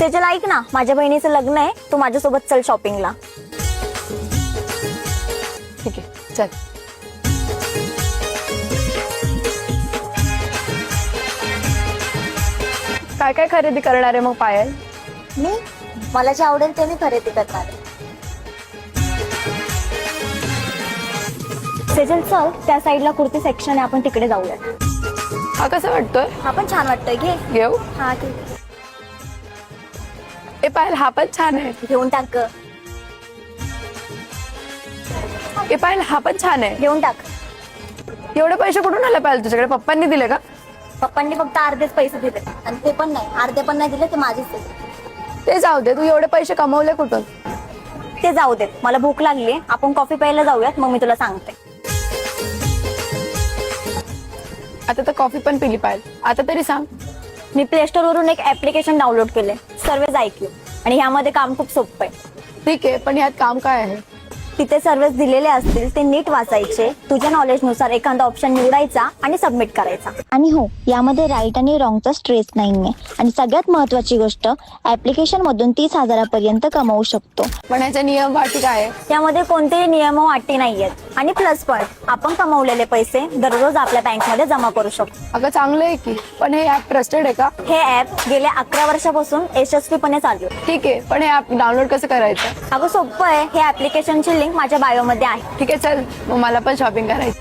सेजल ऐक ना, माझ्या बहिणीचं लग्न आहे, तू माझ्यासोबत चल शॉपिंगला. ठीक आहे चल. काय काय खरेदी करणार आहे मग पायल? मी मला जे आवडेल ते मी खरेदी करणार आहे. सेजल चल, त्या साईडला कुर्ती सेक्शन आहे, आपण तिकडे जाऊया. हा कसा वाटतोय? हा पण छान वाटतोय, घे. घेऊ? हा ठीक आहे. ए पायल हा पण छान आहे. घेऊन टाक ग. ए पायल हा पण छान आहे. घेऊन टाक. एवढे पैसे कुठून आले पायल तुझ्याकडे? पप्पांनी दिले का? पप्पांनी फक्त अर्धेच पैसे दिले आणि ते पण नाही, अर्धे पण नाही दिले, ते माझेच आहे. ते जाऊ दे, तू एवढे पैसे कमवले कुठून? ते जाऊ देत, मला भूक लागली, आपण कॉफी प्यायला जाऊयात, मग मी तुला सांगते. आता तर कॉफी पण पिली पायल, आता तरी सांग. मी प्ले स्टोर वरून एक ऍप्लिकेशन डाउनलोड केले, सर्व्हिस IQ, आणि ह्यामध्ये काम खूप सोपं आहे. ठीक आहे, पण यात काम काय आहे? तिथे सर्व्हिस दिलेले असतील ते नीट वाचायचे, तुझ्या नॉलेजनुसार एखादा ऑप्शन निवडायचा आणि सबमिट करायचा. आणि हो, यामध्ये राईट आणि रॉंगचा स्ट्रेस नाहीये. आणि सगळ्यात महत्वाची गोष्ट, ऍप्लिकेशन मधून 30,000 कमवू शकतो. पण ह्याचे नियम वाटी काय आहे? त्यामध्ये कोणतेही नियम व अटी नाहीयेत. आणि प्लस पॉइंट, आपण कमवलेले पैसे दररोज आपल्या बँकमध्ये जमा करू शकतो. अगं चांगलं आहे की, पण हे ऍप ट्रस्टेड आहे का? हे ऍप गेल्या 11 वर्षापासून यशस्वीपणे चालू आहे. ठीक आहे, पण हे ऍप डाउनलोड कसं करायचं? अगं सोपं आहे, हे ऍप्लिकेशनची लिंक माझ्या बायोमध्ये आहे. ठीक आहे चल, मग मला पण शॉपिंग करायची.